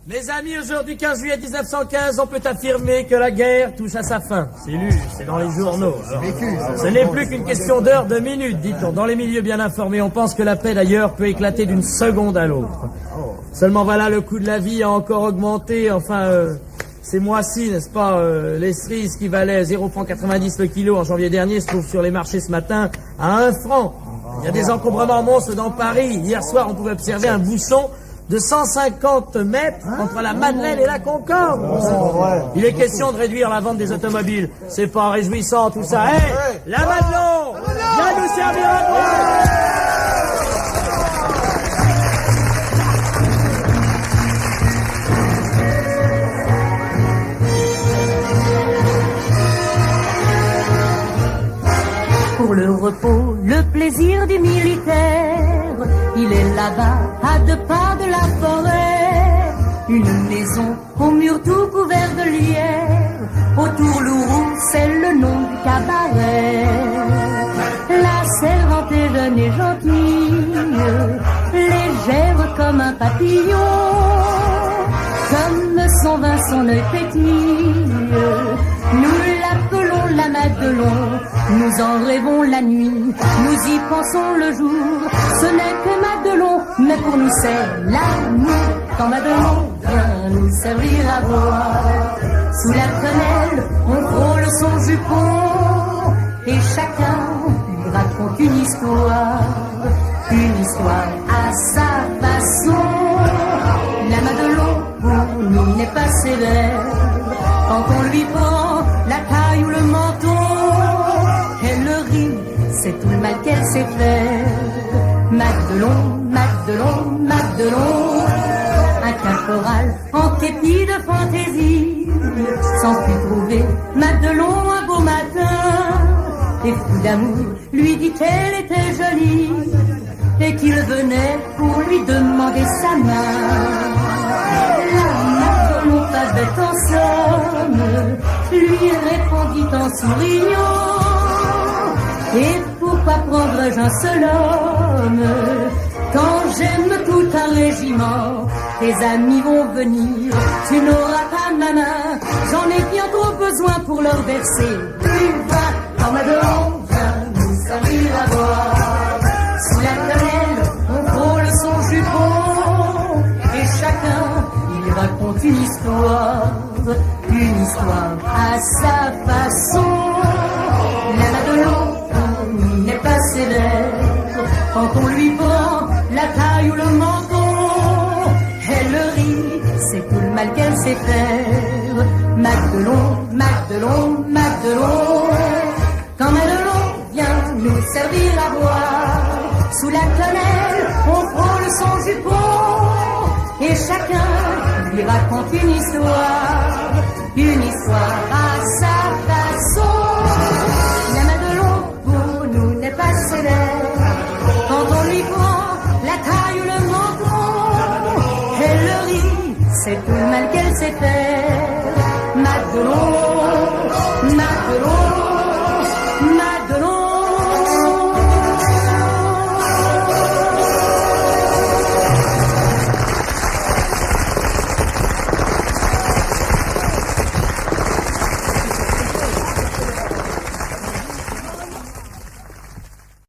Mes amis, aujourd'hui 15 juillet 1915, on peut affirmer que la guerre touche à sa fin. C'est lu, c'est dans les journaux. Alors, ce n'est plus qu'une question d'heures, de minutes, dit-on. Dans les milieux bien informés, on pense que la paix d'ailleurs peut éclater d'une seconde à l'autre. Seulement voilà, le coût de la vie a encore augmenté. Enfin, ces mois-ci, n'est-ce pas, les cerises qui valaient 0,90 le kilo en janvier dernier se trouvent sur les marchés ce matin à 1 franc. Il y a des encombrements monstres dans Paris. Hier soir, on pouvait observer un bouchon de 150 mètres entre la Madeleine et la Concorde. Il est question de réduire la vente des automobiles. C'est pas réjouissant tout ça. Hé, la Madelon, viens nous servir à boire. Pour le repos, le plaisir du militaire, il est là-bas, à 2 pas de la forêt. Une maison au mur tout couvert de lierre, autour Lourou, c'est le nom du cabaret. La servante est jeune et gentille, légère comme un papillon, comme son vin, son œil pétille. Nous l'appelons la Madelon, nous en rêvons la nuit, nous y pensons le jour. Ce n'est que Madelon, mais pour nous c'est l'amour. Quand Madelon vient nous servir à boire, sous la quenelle on frôle son jupon, et chacun lui raconte une histoire à sa façon. La Madelon pour nous n'est pas sévère, quand on lui prend la taille ou le menton, elle rit, c'est tout le mal qu'elle sait faire. Madelon, Madelon, Madelon, un caporal en képi de fantaisie, sans plus trouver Madelon un beau matin, et fou d'amour lui dit qu'elle était jolie, et qu'il venait pour lui demander sa main. Pas bête en somme, lui répondit en souriant, et pourquoi prendrais-je un seul homme, quand j'aime tout un régiment? Tes amis vont venir, tu n'auras pas ma main, j'en ai bien trop besoin pour leur verser une vague. Quand Madelon vient nous servir à boire, sous la quenelle on frôle son jupon, et chacun raconte une histoire à sa façon. La Madelon n'est pas sévère, quand on lui prend la taille ou le menton, elle rit, c'est tout le mal qu'elle sait faire. Madelon, Madelon, Madelon, quand Madelon vient nous servir à boire, sous la quenelle on frôle son jupon, et chacun lui raconte une histoire à sa façon. La Madelon pour nous n'est pas sévère, quand on lui prend la taille ou le menton, elle rit, c'est tout le mal qu'elle sait faire.